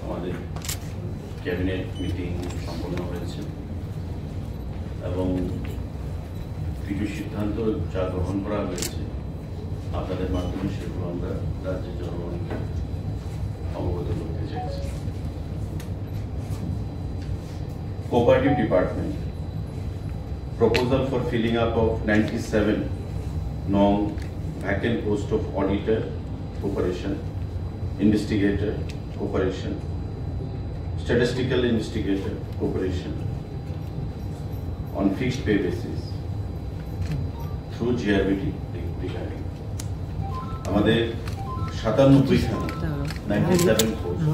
আমাদের cabinet meeting সম্পন্ন হয়েছে এবং কিছু সিদ্ধান্ত যা গ্রহণ করা হয়েছে আপনাদের মাধ্যমে সেগুলো আমরা রাজ্যের জনগণকে অবগত করতে চাইছি। Cooperative Department proposal for filling up of 97 non-vacant post of auditor, cooperation, investigator, cooperation, statistical investigator, cooperation on fixed pay basis through GRBT regarding আমাদের 97 খানা 97 পোস্ট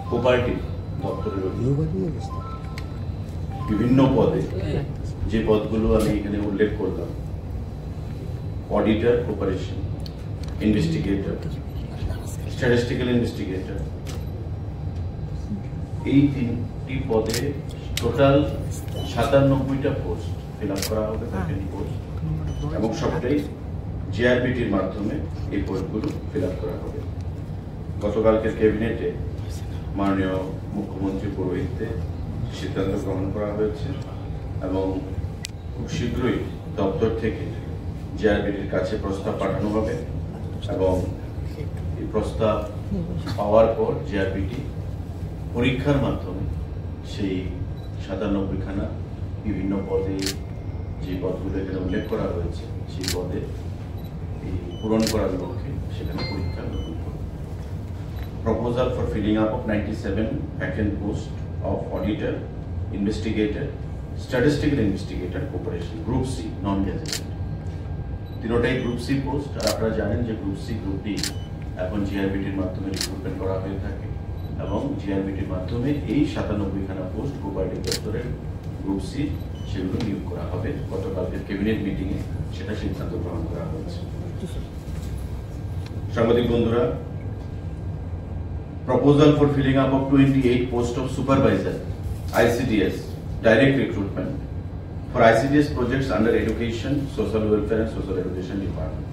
কোঅপারেটিভ দপ্তরের বিভিন্ন পদে যে পদগুলো আমি এখানে উল্লেখ করলাম, auditor, cooperation, investigator, statistical investigator, এই তিনটি পদে টোটাল 97টা পোস্ট ফিল আপ করা হবে, পোস্ট, এবং সবটাই জিআরবিটির মাধ্যমে এই পোস্টগুলো ফিল আপ করা হবে। গতকালকের ক্যাবিনেটে মাননীয় মুখ্যমন্ত্রী পৌরোহিত্যে সিদ্ধান্ত গ্রহণ করা হয়েছে এবং খুব শীঘ্রই দপ্তর থেকে জিআরবিটির কাছে প্রস্তাব পাঠানো হবে এবং এই প্রস্তাব পাওয়ার পর জিআরবিটি পরীক্ষার মাধ্যমে সেই 97 খানা বিভিন্ন পদে যে পদগুলো এখানে উল্লেখ করা হয়েছে সেই পদে পূরণ করার লক্ষ্যে সেখানে পরীক্ষা গ্রহণ করবে। Proposal for filling up of 97 vacant post of auditor, investigator, statistical investigator, cooperation, group C, non-gazetted. তিনটাই গ্রুপ সি পোস্ট। আর আপনারা জানেন যে গ্রুপ সি, গ্রুপ ডি এখন জিআরবিটির মাধ্যমে রিক্রুটমেন্ট করা হয়ে থাকে এবং জিআরবিটির মাধ্যমে এই 97 খানা পোস্ট কোঅপারেটিভ দপ্তরের গ্রুপ সি সেগুলো নিয়োগ করা হবে। গতকালকের ক্যাবিনেট মিটিং এ সেটা সিদ্ধান্ত গ্রহণ করা হয়েছে। সাংবাদিক বন্ধুরা, proposal for filling up of 28 posts of supervisor, ICDS, direct recruitment for ICDS projects under education, social welfare and social education department.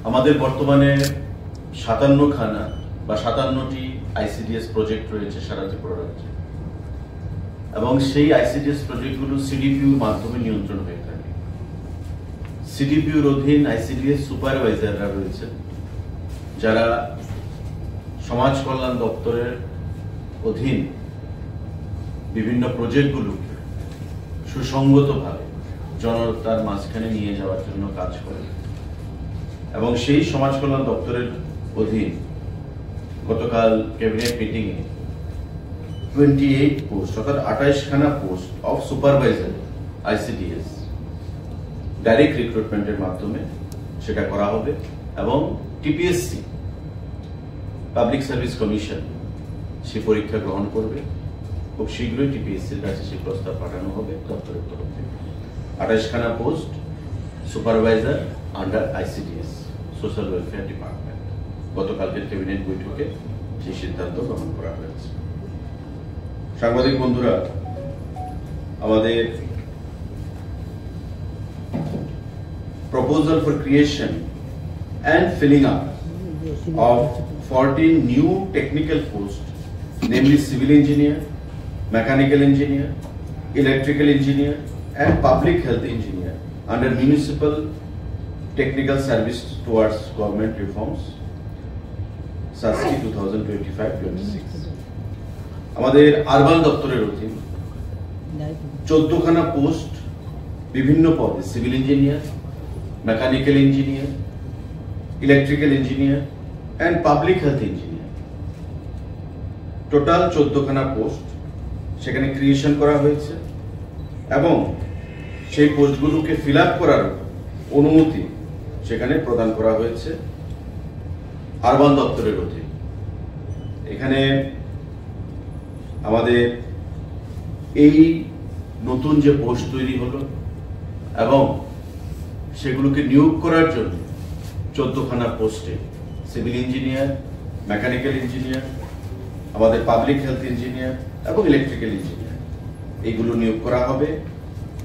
আমাদের বর্তমানে 57 খানা বা 57টি ICDS প্রজেক্ট রয়েছে সারা ত্রিপুরা রাজ্যে এবং সেই ICDS প্রজেক্টগুলো সিডিপিউর মাধ্যমে নিয়ন্ত্রণ হয়ে থাকে। সিডিপিউর অধীন ICDS সুপারভাইজাররা রয়েছে যারা সমাজ কল্যাণ দপ্তরের অধীন বিভিন্ন প্রজেক্টগুলোকে সুসংগতভাবে জনতার মাঝখানে নিয়ে যাওয়ার জন্য কাজ করে এবং সেই সমাজ কল্যাণ দপ্তরের অধীন গতকাল ক্যাবিনেট মিটিংয়ে 28 পোস্ট অর্থাৎ 28 খানা post of supervisor ICDS direct রিক্রুটমেন্টের মাধ্যমে সেটা করা হবে এবং টিপিএসসি পাবলিক সার্ভিস কমিশন সে পরীক্ষা গ্রহণ করবে। খুব শীঘ্রই টিপিএসসির কাছে সেই প্রস্তাব পাঠানো হবে দপ্তরের তরফ থেকে। 28 খানা post supervisor under ICDS, social welfare department. গতকালকের ক্যাবিনেট বৈঠকে সেই সিদ্ধান্ত গ্রহণ করা হয়েছে। সাংবাদিক বন্ধুরা, আমাদের proposal for creation and filling up of 14 new technical posts, namely civil engineer, mechanical engineer, electrical engineer, and public health engineer under municipal technical service towards government reforms, SASKI 2025-26. আমাদের আরবান দপ্তরের অধীন 14 খানা পোস্ট বিভিন্ন পদে civil engineer, mechanical engineer, electrical engineer and public health engineer, total 14 খানা post সেখানে creation করা হয়েছে এবং সেই পোস্টগুলোকে ফিল আপ করার অনুমতি সেখানে প্রদান করা হয়েছে আরবান দপ্তরের অধীনে। এখানে আমাদের এই নতুন যে পোস্ট তৈরি হলো এবং সেগুলোকে নিয়োগ করার জন্য 14 খানা পোস্টে সিভিল ইঞ্জিনিয়ার, মেকানিক্যাল ইঞ্জিনিয়ার, আমাদের পাবলিক হেলথ ইঞ্জিনিয়ার এবং ইলেকট্রিক্যাল ইঞ্জিনিয়ার এইগুলো নিয়োগ করা হবে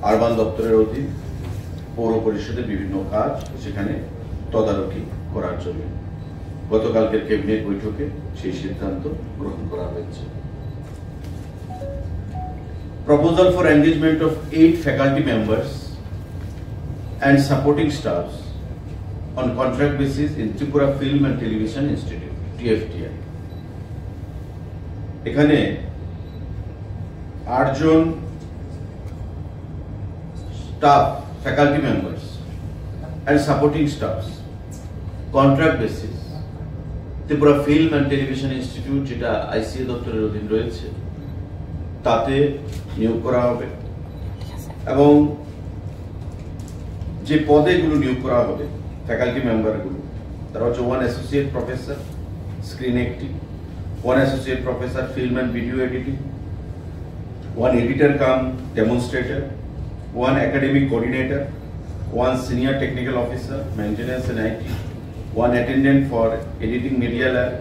আরবান দপ্তরের অধীন পৌর পরিষদের বিভিন্ন কাজ সেখানে তদারকি করার জন্য। গতকালকের ক্যাবিনেট বৈঠকে সেই সিদ্ধান্ত গ্রহণ করা হয়েছে। Proposal for engagement of 8 faculty members and supporting staffs on contract basis in Tripura Film and Television Institute, TFTI. এখানে 8 জন staff, faculty members and supporting staffs contract basis Tripura film and television institute, যেটা আইসিএ দপ্তরের অধীন রয়েছে, তাতে নিয়োগ করা হবে। এবং যে পদেগুলো নিয়োগ করা হবে ফ্যাকাল্টি মেম্বারগুলো, তারা হচ্ছে 1 associate professor screen acting, 1 associate professor film and video editing, 1 editor cum demonstrator, 1 academic coordinator, 1 senior technical officer maintenance and IT, 1 attendant for editing media lab,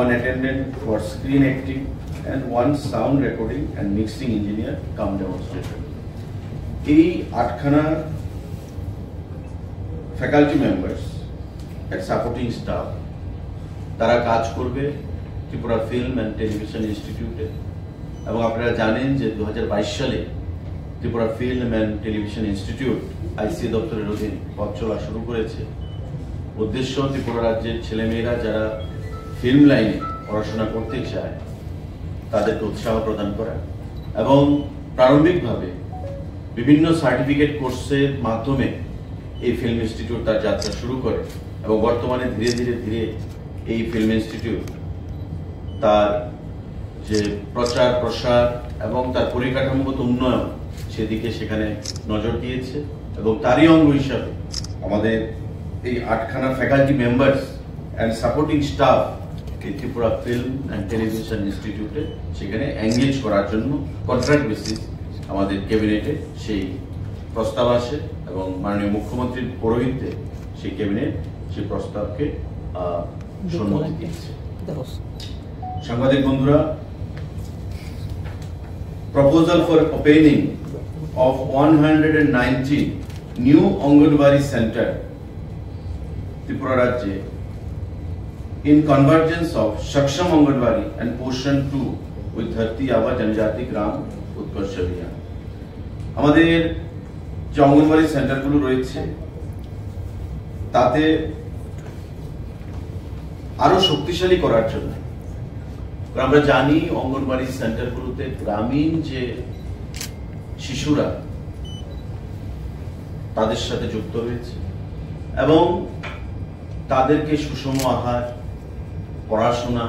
1 attendant for screen acting, and 1 sound recording and mixing engineer come demonstrator. এই 8খানা faculty members and supporting staff তারা কাজ করবে Tripura film and television ইনস্টিটিউটে। এবং আপনারা জানেন যে 2022 সালে Tripura film and television institute আইসিএ দপ্তরের অধীন পথ চলা শুরু করেছে। উদ্দেশ্য ত্রিপুরা রাজ্যের ছেলেমেয়েরা যারা ফিল্ম লাইনে পড়াশোনা করতে চায় তাদেরকে উৎসাহ প্রদান করা এবং প্রারম্ভিকভাবে বিভিন্ন সার্টিফিকেট কোর্সের মাধ্যমে এই ফিল্ম ইনস্টিটিউট তার যাত্রা শুরু করে এবং বর্তমানে ধীরে ধীরে ধীরে এই ফিল্ম ইনস্টিটিউট তার যে প্রচার প্রসার এবং তার পরিকাঠামোগত উন্নয়ন সেদিকে সেখানে নজর দিয়েছে। এবং তারই অঙ্গ হিসাবে আমাদের এই 8খানা faculty members and supporting staff এই ত্রিপুরা ফিল্ম অ্যান্ড টেলিভিশন ইনস্টিটিউটে সেখানে এঙ্গেজ করার জন্য কন্ট্রাক্ট বেসিস আমাদের ক্যাবিনেটে সেই প্রস্তাব আসে এবং মাননীয় মুখ্যমন্ত্রীর পৌরোহিত্যে সেই ক্যাবিনেট সেই প্রস্তাবকে সম্মতি দিয়েছে। সাংবাদিক বন্ধুরা, proposal for opening of 190 new anganwadi centre Tripura Rajya in convergence of Shaksham Anganwadi and Poshan 2 with Dharti Aba Janjati Gram Utkarsh Abhiyan. আমাদের যে অঙ্গনবাড়ি সেন্টারগুলো রয়েছে তাতে আরো শক্তিশালী করার জন্য আমরা জানি অঙ্গনবাড়ি সেন্টারগুলোতে গ্রামীণ যে শিশুরা তাদের সাথে যুক্ত রয়েছে এবং তাদেরকে সুষম আহার, পড়াশোনা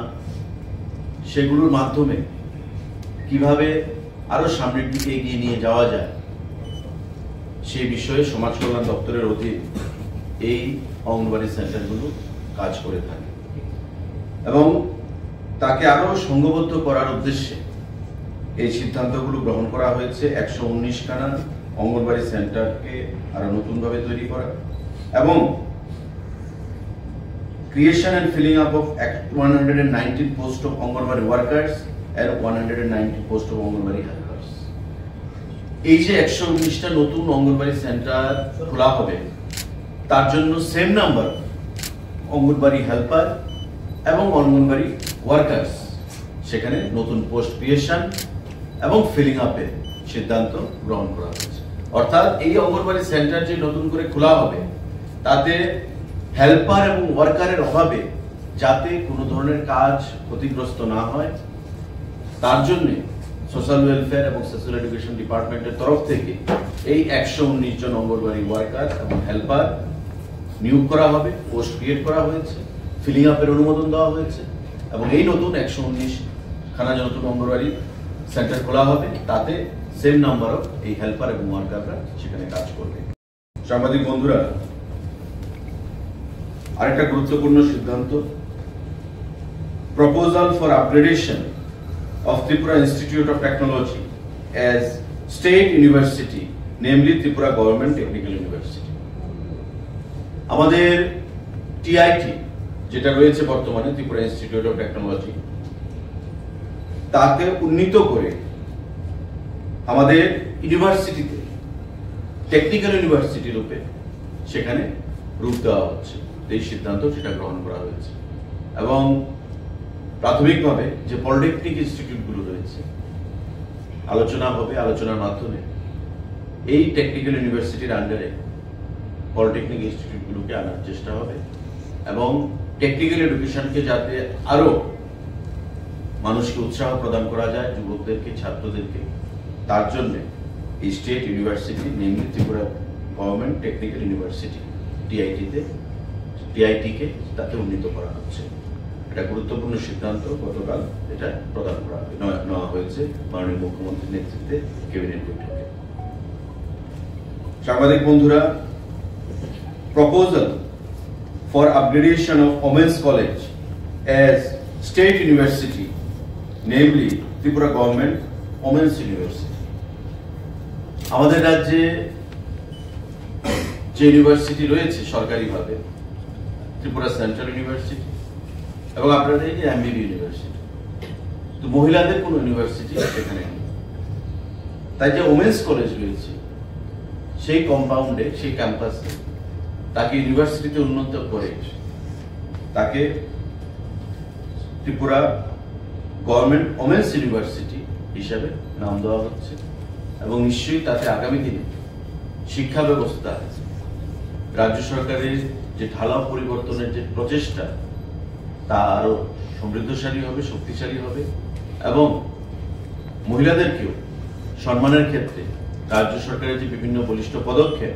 সেগুলোর মাধ্যমে কিভাবে আরো সামনের দিকে এগিয়ে নিয়ে যাওয়া যায় সেই বিষয়ে সমাজ কল্যাণ দপ্তরের অধীন এই অঙ্গনবাড়ি সেন্টারগুলো কাজ করে থাকে এবং তাকে আরো সংঘবদ্ধ করার উদ্দেশ্যে এই সিদ্ধান্তগুলো গ্রহণ করা হয়েছে। 119খানা অঙ্গনবাড়ি সেন্টারকে আরো নতুনভাবে তৈরি করা এবং creation and filling up of 119 posts of Anganwadi workers and 190 posts of Anganwadi helpers. এই যে 119টা নতুন অঙ্গনবাড়ি সেন্টার খোলা হবে তার জন্য সেম নাম্বার অঙ্গনবাড়ি হেল্পার এবং অঙ্গনবাড়ি ওয়ার্কার্স সেখানে নতুন পোস্ট ক্রিয়েশন এবং ফিলিং আপের সিদ্ধান্ত গ্রহণ করা হয়েছে। অর্থাৎ এই অঙ্গনবাড়ি সেন্টার যে নতুন করে খোলা হবে তাতে হেল্পার এবং ওয়ার্কারের অভাবে যাতে কোনো ধরনের কাজ ক্ষতিগ্রস্ত না হয় তার জন্য সোশ্যাল ওয়েলফেয়ার এবং সোশ্যাল এডুকেশন ডিপার্টমেন্টের তরফ থেকে এই 119 জন অঙ্গনবাড়ি ওয়ার্কার এবং হেল্পার নিয়োগ করা হবে, পোস্ট ক্রিয়েট করা হয়েছে, ফিলিং আপের অনুমোদন দেওয়া হয়েছে এবং এই নতুন 119খানা যে নতুন অঙ্গনবাড়ি সেন্টার খোলা হবে তাতে সেম নাম্বার অফ এই হেল্পার এবং ওয়ার্কাররা সেখানে কাজ করবে। সাংবাদিক বন্ধুরা, আরেকটা গুরুত্বপূর্ণ সিদ্ধান্ত, proposal for upgradation of Tripura institute of technology as state university, namely Tripura government technical university. আমাদের টিআইটি যেটা রয়েছে বর্তমানে ত্রিপুরা ইনস্টিটিউট অফ টেকনোলজি, তাকে উন্নীত করে আমাদের ইউনিভার্সিটিতে টেকনিক্যাল ইউনিভার্সিটি রূপে সেখানে রূপ দেওয়া হচ্ছে। এই সিদ্ধান্ত সেটা গ্রহণ করা হয়েছে এবং প্রাথমিকভাবে যে পলিটেকনিক ইনস্টিটিউটগুলো রয়েছে আলোচনা হবে, আলোচনার মাধ্যমে এই টেকনিক্যাল ইউনিভার্সিটির আন্ডারে পলিটেকনিক ইনস্টিটিউটগুলোকে আনার চেষ্টা হবে এবং টেকনিক্যাল এডুকেশনকে যাতে আরো মানুষকে উৎসাহ প্রদান করা যায়, যুবকদেরকে, ছাত্রদেরকে, তার জন্য এই state university, namely Tripura government technical university টিআইটিকে তাতে উন্নীত করা হচ্ছে। এটা গুরুত্বপূর্ণ সিদ্ধান্ত গতকাল এটা প্রদান করা নেওয়া হয়েছে মাননীয় মুখ্যমন্ত্রীর নেতৃত্বে ক্যাবিনেট বৈঠকে। সাংবাদিক বন্ধুরা, proposal for upgradation of women's college as state university, namely Tripura Government Women's University. আমাদের রাজ্যে যে ইউনিভার্সিটি রয়েছে সরকারিভাবে, ত্রিপুরা সেন্ট্রাল ইউনিভার্সিটি এবং আপনাদের এই যে এমবিবি ইউনিভার্সিটি, তো মহিলাদের কোন ইউনিভার্সিটি সেখানে নেই। তাই যে ওমেন্স কলেজ রয়েছে সেই কম্পাউন্ডে, সেই ক্যাম্পাসে তাকে ইউনিভার্সিটিতে উন্নত করে তাকে ত্রিপুরা গভর্নমেন্ট ওমেন্স ইউনিভার্সিটি হিসাবে নাম দেওয়া হচ্ছে এবং নিশ্চয়ই তাতে আগামী দিনে শিক্ষা ব্যবস্থা রাজ্য সরকারের যে ঢালাও পরিবর্তনের যে প্রচেষ্টা তা আরো সমৃদ্ধশালী হবে, শক্তিশালী হবে এবং মহিলাদেরকেও সম্মানের ক্ষেত্রে রাজ্য সরকারের যে বিভিন্ন বলিষ্ঠ পদক্ষেপ,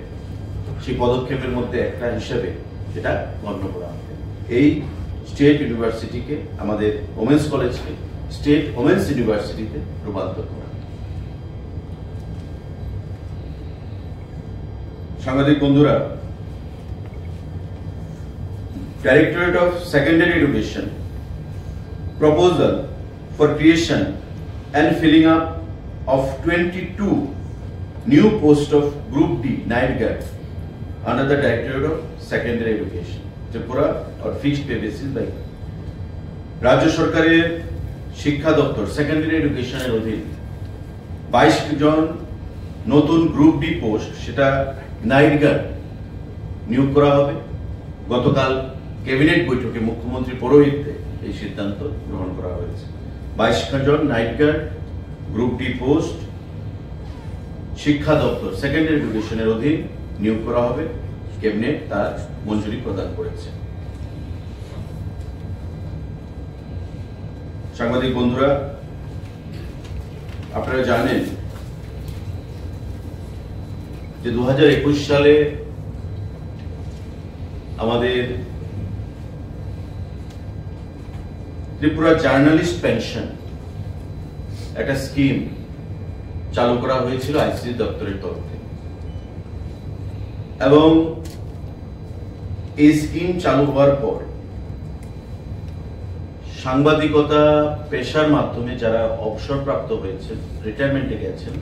সেই পদক্ষেপের মধ্যে একটা হিসাবে এটা গণ্য করা হবে। এই স্টেট ইউনিভার্সিটিকে, আমাদের ওমেন্স কলেজকে স্টেট ওমেন্স ইউনিভার্সিটিতে রূপান্তর করা। সাংবাদিক বন্ধুরা, Directorate of Secondary Education proposal for creation and filling up of 22 new posts of Group D night guard under the Directorate of Secondary Education, Tripura, or fixed pay basis by রাজ্য সরকারের শিক্ষা দপ্তর secondary এডুকেশনের অধীন 22 জন নতুন group D post, সেটা night guard নিয়োগ করা হবে। গতকাল ক্যাবিনেট বৈঠকে মুখ্যমন্ত্রী পৌরোহিত্যে এই সিদ্ধান্ত গ্রহণ করা হয়েছে। 22 জন night guard group D post শিক্ষা দপ্তর সেকেন্ডারি এডুকেশনের অধীন নিয়োগ করা হবে। ক্যাবিনেট তার মঞ্জুরি প্রদান করেছে। সাংবাদিক বন্ধুরা, আপনারা জানেন যে 2021 সালে আমাদের ত্রিপুরা জার্নালিস্ট পেনশন একটা স্কিম চালু করা হয়েছিল আইসিডি দপ্তরের তরফে এবং এই স্কিম চালু হওয়ার পর সাংবাদিকতা পেশার মাধ্যমে যারা অবসরপ্রাপ্ত হয়েছেন, রিটায়ারমেন্টে গেছেন,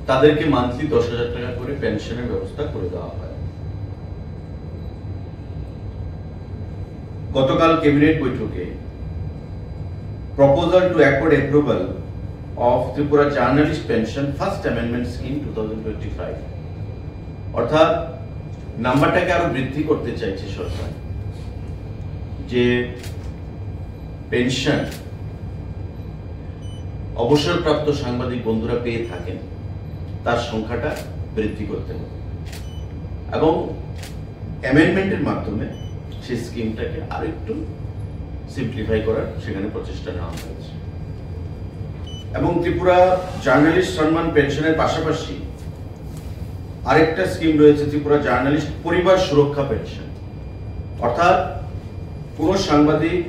তাদেরকে মান্থলি 10,000 টাকা করে পেনশনের ব্যবস্থা করে দেওয়া হয়। গতকাল ক্যাবিনেট বৈঠকে proposal to accord approval of Tripura journalist pension first amendment scheme 2025, অর্থাৎ নাম্বারটাকে আরো বৃদ্ধি করতে চাইছে সরকার, যে পেনশন অবসরপ্রাপ্ত সাংবাদিক বন্ধুরা পেয়ে থাকেন তার সংখ্যাটা বৃদ্ধি করতে হবে এবং অ্যামেন্ডমেন্টের মাধ্যমে সেই স্কিমটাকে আরেকটু সিম্পলিফাই করার সেখানে প্রচেষ্টা নেওয়া হয়েছে। এবং ত্রিপুরা জার্নালিস্ট সম্মান পেনশনের পাশাপাশি আরেকটা স্কিম রয়েছে, ত্রিপুরা জার্নালিস্ট পরিবার সুরক্ষা পেনশন, অর্থাৎ কোন সাংবাদিক,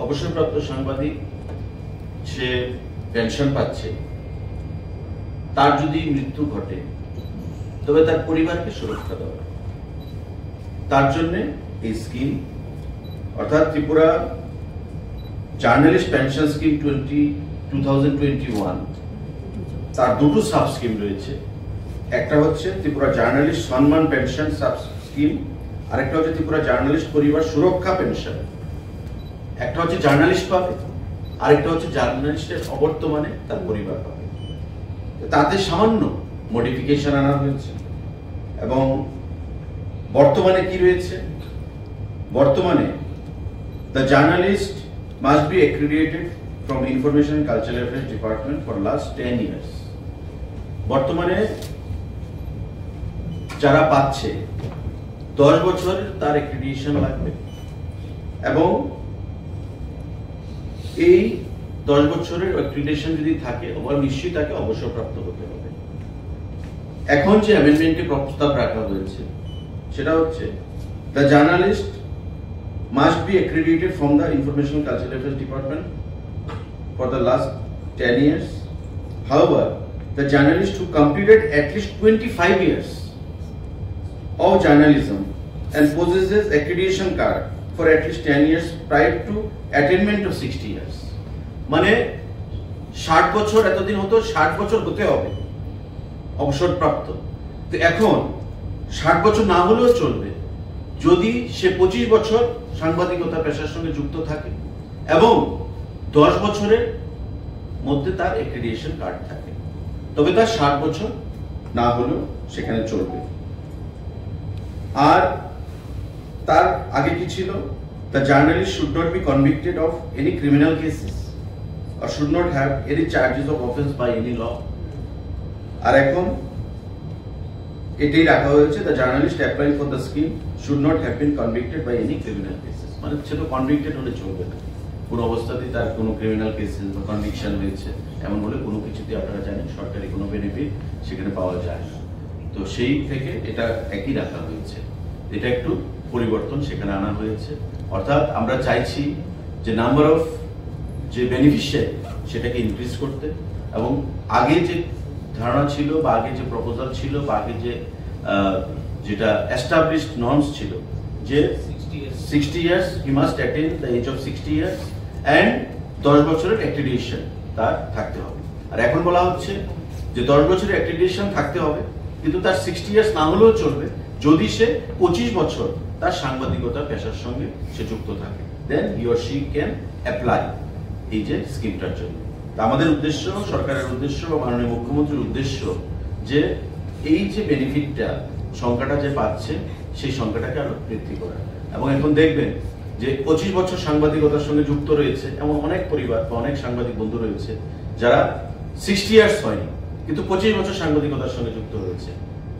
অবসরপ্রাপ্ত সাংবাদিক সে পেনশন পাচ্ছে, তার যদি মৃত্যু ঘটে তবে তার পরিবারকে সুরক্ষা দেওয়া, তার জন্য এই স্কিম, অর্থাৎ ত্রিপুরা জার্নালিস্ট পেনশন স্কিম 2021, তার দুটো সাব স্কিম রয়েছে। একটা হচ্ছে ত্রিপুরা জার্নালিস্ট সম্মান পেনশন সাব স্কিম, আরেকটা হচ্ছে ত্রিপুরা জার্নালিস্ট পরিবার সুরক্ষা পেনশন। একটা হচ্ছে জার্নালিস্ট পাবে, আরেকটা হচ্ছে জার্নালিস্টের অবর্তমানে তার পরিবার পাবে। তাতে সামান্য মডিফিকেশন আনা হয়েছে এবং বর্তমানে কি রয়েছে, বর্তমানে the journalist must be accredited from Information and Cultural Affairs Department for last 10 years. বর্তমানে যারা পাচ্ছে 10 বছর তার অ্যাক্রিডিটেশন লাগবে এবং এই 10 বছরের অ্যাক্রিডিটেশন যদি থাকে ওরা নিশ্চয়ই তাকে অবসরপ্রাপ্ত হতে হবে। এখন যে অ্যামেন্ডমেন্টে প্রস্তাব রাখা হয়েছে সেটা হচ্ছে the journalist must be accredited from the Information and Cultural Affairs Department for the last 10 years. However, the journalist who completed at least 25 years of journalism and possesses accreditation card for at least 10 years prior to attainment of 60 years. মানে 60 বছর এতদিন হতো 60 বছর হতে হবে অবসরপ্রাপ্ত। তো এখন 60 বছর না হলেও চলবে যদি সে 25 বছর সাংবাদিকতা পেশার সঙ্গে যুক্ত থাকে এবং 10 বছরের মধ্যে তার অ্যাক্রিডিটেশন কার্ড থাকে, তবে তার 60 বছর না হলেও সেখানে চলবে। আর তার আগে কি ছিল? The journalist should not be convicted of any criminal cases or should not have any charges of offense by any law. আর এখন এটাই রাখা হয়েছে the journalist applying for the scheme should not have been convicted by any criminal cases. মানে সে তো convicted হলে চলবে না, কোনো অবস্থাতেই তার কোনো ক্রিমিনাল কেসেস বা কনভিকশন হয়েছে এমন হলে কোনো কিছুতে আপনারা জানেন সরকারি কোনো বেনিফিট সেখানে পাওয়া যায় না। তো সেই থেকে এটা একই রাখা হয়েছে, এটা একটু পরিবর্তন সেখানে আনা হয়েছে। অর্থাৎ আমরা চাইছি যে নাম্বার অফ যে বেনিফিশিয়ারি সেটাকে ইনক্রিজ করতে, এবং আগে যে ধারণা ছিল বা আগে যে প্রপোজাল ছিল বা আগে যে যেটা এস্টাবলিশড নর্মস ছিল যে 60 years he must attain the age of 60 years and 10 বছরের অ্যাক্রিডিটেশন তার থাকতে হবে। আর এখন বলা হচ্ছে যে 10 বছরের অ্যাক্রিডিটেশন থাকতে হবে কিন্তু তার 60 ইয়ার্স না হলেও চলবে যদি সে 25 বছর তার সাংবাদিকতা পেশার সঙ্গে সে যুক্ত থাকে, then he or she can apply এই যে স্কিমটার জন্য। আমাদের উদ্দেশ্য, সরকারের উদ্দেশ্য বা মাননীয় মুখ্যমন্ত্রীর উদ্দেশ্য যে এই যে বেনিফিটটা সংখ্যাটা যে পাচ্ছে সেই সংখ্যাটাকে আরো বৃদ্ধি করা। এবং এখন দেখবেন যে 25 বছর সাংবাদিকতার সঙ্গে যুক্ত রয়েছে এমন অনেক পরিবার বা অনেক সাংবাদিক বন্ধু রয়েছে যারা 60 ইয়ার্স হয়নি কিন্তু 25 বছর সাংবাদিকতার সঙ্গে যুক্ত রয়েছে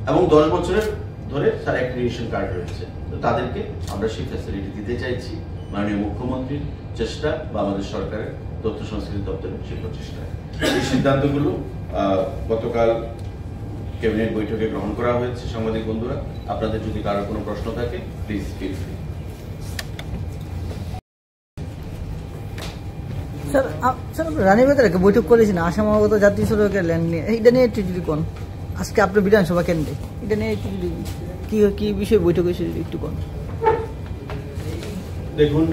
এবং 10 বছরের ধরে তার অ্যাক্রিডিটেশন কার্ড রয়েছে। তো তাদেরকে আমরা সেই ফ্যাসিলিটি দিতে চাইছি মাননীয় মুখ্যমন্ত্রীর চেষ্টা বা আমাদের সরকারের তথ্য সংস্কৃতি দপ্তরের সেই প্রচেষ্টা। এই সিদ্ধান্তগুলো গতকাল ক্যাবিনেট বৈঠকে গ্রহণ করা হয়েছে। সাংবাদিক বন্ধুরা, আপনাদের যদি কারো কোনো প্রশ্ন থাকে প্লিজ ফিল ফ্রি। স্যার রানীবাজারে একটা বৈঠক করেছেন আসামাগত জাতীয় সড়কের ল্যান্ড নিয়ে, এটা নিয়ে একটু যদি কোন আজকে আপনার বিধানসভা কেন্দ্রে এটা নিয়ে একটু যদি কি বিষয়ে বৈঠক হয়েছে যদি একটু কোন। দেখুন,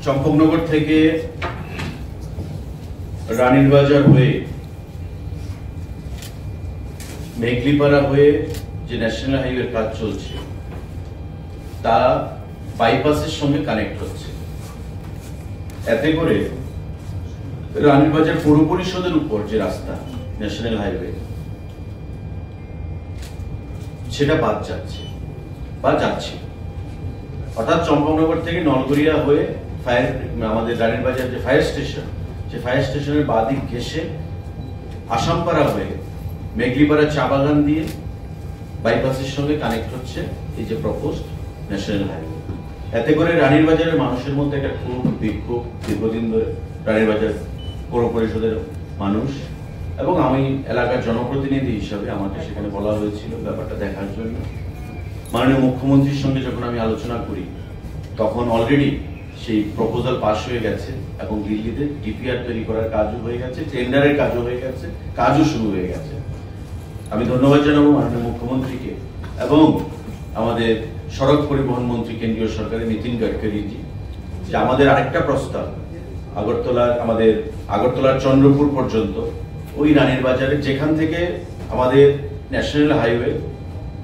চম্পকনগর থেকে রানীরবাজার হয়ে মেঘলিপাড়া হয়ে যে ন্যাশনাল হাইওয়ের কাজ চলছে তা বাইপাসের সঙ্গে কানেক্ট হচ্ছে। এতে করে রানীরবাজার পৌর পরিষদের উপর যে রাস্তা ন্যাশনাল হাইওয়ে সেটা বাদ যাচ্ছে বা যাচ্ছে। অর্থাৎ চম্পকনগর থেকে নলগড়িয়া হয়ে আমাদের রানীরবাজার যে ফায়ার স্টেশন, সে ফায়ার স্টেশনের বাদিক ঘেঁষে আসামপাড়া হয়ে মেঘলিপাড়া চা বাগান দিয়ে বাইপাসের সঙ্গে কানেক্ট হচ্ছে এই যে প্রপোজড ন্যাশনাল হাইওয়ে। এতে করে রানীরবাজারের মানুষের মধ্যে একটা খুব বিক্ষোভ দীর্ঘদিন ধরে রানীরবাজার পৌর পরিষদের মানুষ এবং আমি এলাকার জনপ্রতিনিধি হিসাবে আমাকে সেখানে বলা হয়েছিল ব্যাপারটা দেখার জন্য। মাননীয় মুখ্যমন্ত্রীর সঙ্গে যখন আমি আলোচনা করি তখন অলরেডি সেই প্রপোজাল পাস হয়ে গেছে এবং দিল্লিতে ডিপিআর তৈরি করার কাজও হয়ে গেছে, টেন্ডারের কাজও হয়ে গেছে, কাজও শুরু হয়ে গেছে। আমি ধন্যবাদ জানাবো মাননীয় মুখ্যমন্ত্রীকে এবং আমাদের সড়ক পরিবহন মন্ত্রী কেন্দ্রীয় সরকারের নীতিন গাডকারিজি যে আমাদের আরেকটা প্রস্তাব আগরতলার চন্দ্রপুর পর্যন্ত ওই রানীরবাজারে যেখান থেকে আমাদের ন্যাশনাল হাইওয়ে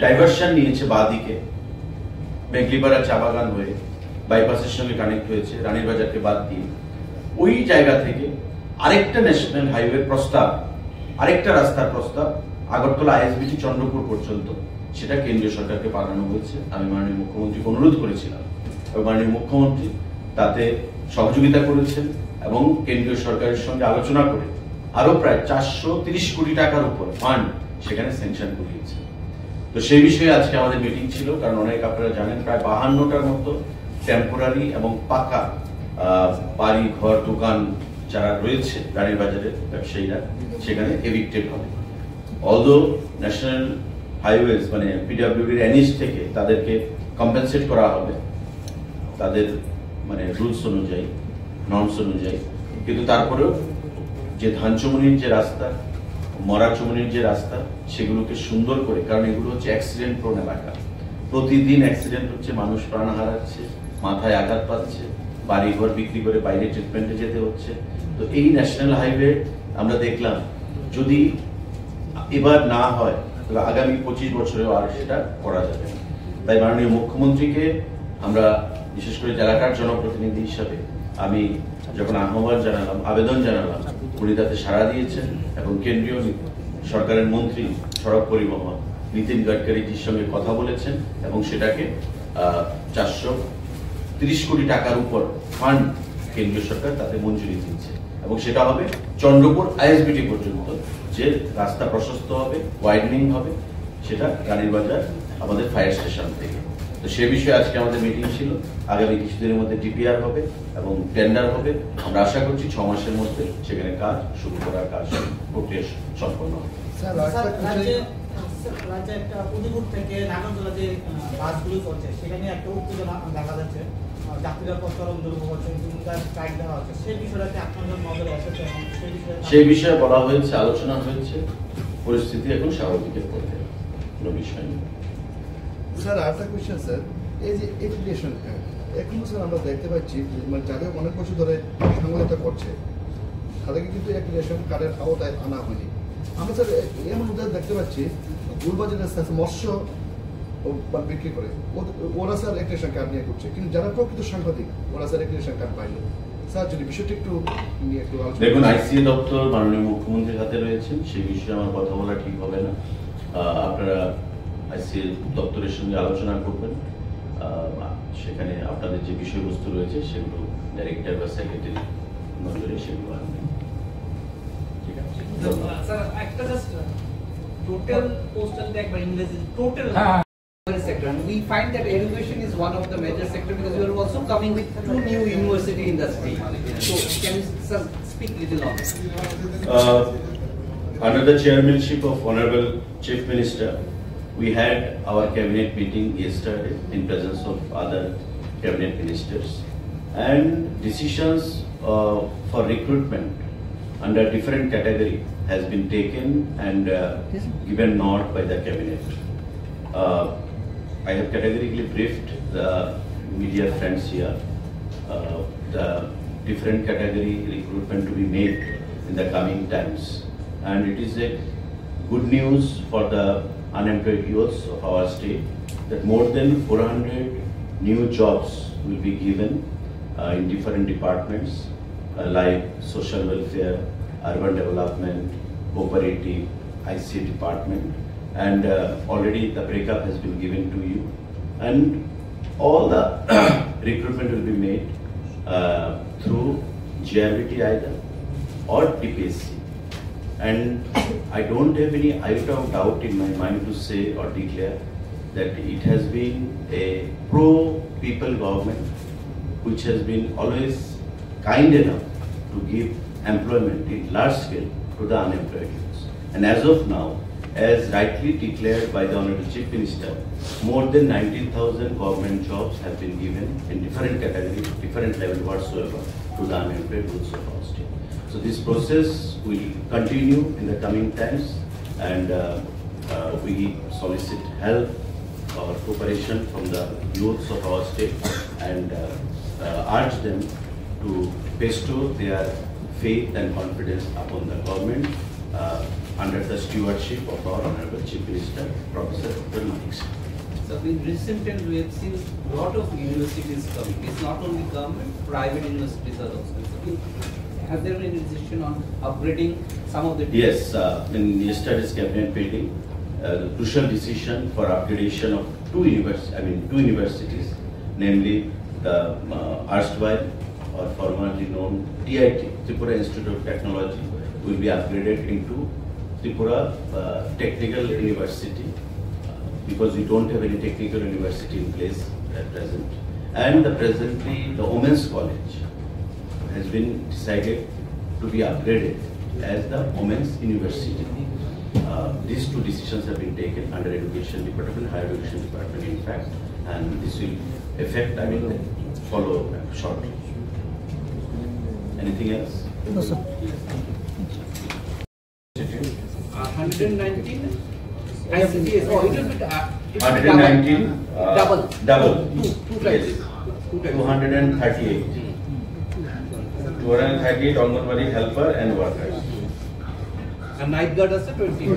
ডাইভারশন নিয়েছে বাদিকে মেঘলিপাড়া চা বাগান হয়ে বাইপাসের সঙ্গে কানেক্ট হয়েছে রানীরবাজারকে বাদ দিয়ে, ওই জায়গা থেকে আরেকটা ন্যাশনাল হাইওয়ে প্রস্তাব, আরেকটা রাস্তার প্রস্তাব আগরতলা আইএসবিটি চন্দ্রপুর পর্যন্ত সেটা কেন্দ্রীয় সরকারকে পাঠানো হয়েছে। আমি মাননীয় মুখ্যমন্ত্রীকে অনুরোধ করেছিলাম এবং মাননীয় মুখ্যমন্ত্রী তাতে সহযোগিতা করেছেন এবং কেন্দ্রীয় সরকারের সঙ্গে আলোচনা করে আরো প্রায় 430 কোটি টাকার উপর ফান্ড সেখানে স্যাংশন করিয়েছে। তো সেই বিষয়ে আজকে আমাদের মিটিং ছিল, কারণ অনেক আপনারা জানেন প্রায় 52টার মতো টেম্পোরারি এবং পাকা বাড়ি ঘর দোকান যারা রয়েছে রানীর বাজারের ব্যবসায়ীরা সেখানে এভিক্টেড হবে। অলদো ন্যাশনাল হাইওয়েজ মানে পিডব্লিউডির এনএইচ থেকে তাদেরকে কম্পেনসেট করা হবে তাদের মানে রুলস অনুযায়ী, নর্মস অনুযায়ী, কিন্তু তারপরেও যে ধানচমনির যে রাস্তা, মরাচমনির যে রাস্তা, সেগুলোকে সুন্দর করে, কারণ এগুলো হচ্ছে অ্যাক্সিডেন্ট প্রোন এলাকা, প্রতিদিন অ্যাক্সিডেন্ট হচ্ছে, মানুষ প্রাণ হারাচ্ছে, মাথায় আঘাত পাচ্ছে, বাড়িঘর বিক্রি করে বাইরে ট্রিটমেন্টে যেতে হচ্ছে। তো এই ন্যাশনাল হাইওয়ে আমরা দেখলাম যদি এবার না হয় তাহলে আগামী 25 বছরেও আর সেটা করা যাবে না। তাই মাননীয় মুখ্যমন্ত্রীকে আমরা বিশেষ করে জেলাকার জনপ্রতিনিধি হিসাবে আমি যখন আহ্বান জানালাম, আবেদন জানালাম, উনি তাতে সাড়া দিয়েছেন এবং কেন্দ্রীয় সরকারের মন্ত্রী সড়ক পরিবহন নীতিন গাডকারিজির সঙ্গে কথা বলেছেন এবং সেটাকে 430 কোটি টাকার উপর ফান্ড কেন্দ্রীয় সরকার তাতে মঞ্জুরি দিচ্ছে এবং সেটা হবে চন্দ্রপুর আইএসবিটি পর্যন্ত, যে রাস্তা প্রশস্ত হবে, ওয়াইডনিং হবে, সেটা রানীর বাজার আমাদের ফায়ার স্টেশন থেকে। তো সে বিষয়ে আজকে আমাদের মিটিং ছিল। আগামী কিছুদিনের মধ্যে ডিপিআর হবে এবং টেন্ডার হবে। আমরা আশা করছি 6 মাসের মধ্যে সেখানে কাজ শুরু করার কাজ প্রক্রিয়া সম্পন্ন হবে। রাজ্যে একটা উদিপুর থেকে নাগরদোলা যে বাসগুলো চলছে সেখানে একটা উত্তেজনা দেখা যাচ্ছে, যাত্রীরা চরম দুর্ভোগ হচ্ছেন, স্ট্রাইক দেওয়া হচ্ছে, সেই বিষয়টাকে আপনাদের নজরে এসেছে এবং সেই বিষয়ে বলা হয়েছে, আলোচনা হয়েছে, পরিস্থিতি এখন স্বাভাবিকের পথে, কোনো বিষয় নেই। স্যার আরেকটা কোয়েশ্চেন স্যার, এই যে এফিলিয়েশন এখন স্যার আমরা দেখতে পাচ্ছি মানে যাদের অনেক বছর ধরে সংগঠিত করছে তাদেরকে কিন্তু এফিলিয়েশন কার্ডের আওতায় আনা হয়নি। আমরা স্যার এমন উদাহরণ দেখতে পাচ্ছি গুলবাজারের মৎস্য বিক্রি করে ওরা স্যার এফিলিয়েশন কার্ড নিয়ে করছে, কিন্তু যারা প্রকৃত সাংবাদিক ওরা স্যার এফিলিয়েশন কার্ড পাইল। স্যার যদি বিষয়টা একটু নিয়ে একটু আলোচনা। দেখুন, আইসিএ দপ্তর মাননীয় মুখ্যমন্ত্রীর হাতে রয়েছেন, সেই বিষয়ে আমার কথা বলা ঠিক হবে না। আপনারা আইসিএ দপ্তরের সঙ্গে আলোচনা করবেন, সেখানে আপনাদের যে বিষয়বস্তু রয়েছে সেগুলো ডাইরেক্টর বা সেক্রেটারি নজরে সেগুলো আনবেন। ঠিক আছে স্যার, একটা জাস্ট টোটাল পোস্টাল ট্যাগ বা ইংরেজি total sector, and we find that education is one of the major sector because you are also coming with 2 new university in the state. So can you sir speak little on it? Under the chairmanship of Honorable Chief Minister, we had our cabinet meeting yesterday in presence of other cabinet ministers, and decisions for recruitment under different category has been taken and given nod by the cabinet. I have categorically briefed the media friends here the different category recruitment to be made in the coming times, and it is a good news for the unemployed youths of our state that more than 400 new jobs will be given in different departments like social welfare, urban development, cooperative, IC department, and already the breakup has been given to you, and all the recruitment will be made through GRBT either or TPSC, and I don't have any iota of doubt in my mind to say or declare that it has been a pro-people government which has been always kind enough to give employment in large scale to the unemployed youths, and as of now, as rightly declared by the Honorable Chief Minister, more than 19,000 government jobs have been given in different categories, different level whatsoever to the unemployed youths of our state. So this process will continue in the coming times, and we solicit help or cooperation from the youths of our state and urge them to bestow their faith and confidence upon the government under the stewardship of our Honorable Chief Minister, Professor Dr. Manik Singh. So in recent times we have seen a lot of universities coming. It's not only government, private universities are also coming. Has there been a decision on upgrading some of the? Yes, in yesterday's cabinet meeting, the crucial decision for upgradation of two universities, namely the erstwhile or formerly known TIT, Tripura Institute of Technology, will be upgraded into Tripura Technical University, because we don't have any technical university in place at present. And presently the Women's College has been decided to be upgraded as the Women's University. These two decisions have been taken under Education Department, Higher Education Department in fact, and this will affect, follow shortly. Anything else? No, sir. 119 ICTS. Oh, it will be 119 double. Two Yes. times. 238. 238 Anganwadi helper and workers. And night guard আছে 22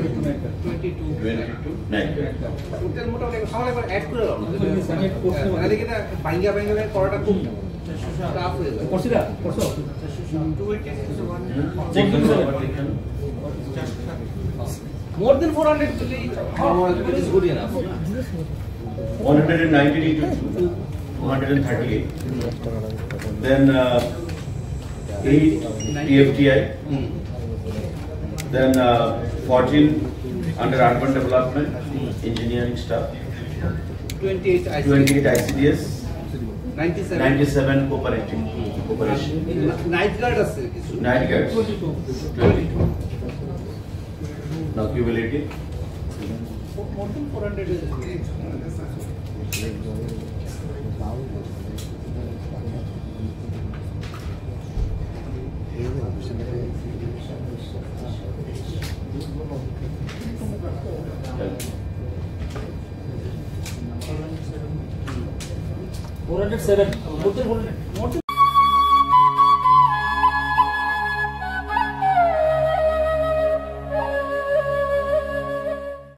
night guard. Total মোটামুটি সবাই একবার add করে দাও নালে কি না ভাঙ্গা করাটা খুব টাফ হয়ে যায় করছিলা করছো 280 more than 400 is good enough. 119 into 238. Then 8 TFTI. Then 14 under urban development, engineering staff. 28 ICDS. 97 cooperative. Cooperation. Night guard আছে কিছু. Night guards. 22. Now cumulative. More than 400 is $407. More than 400.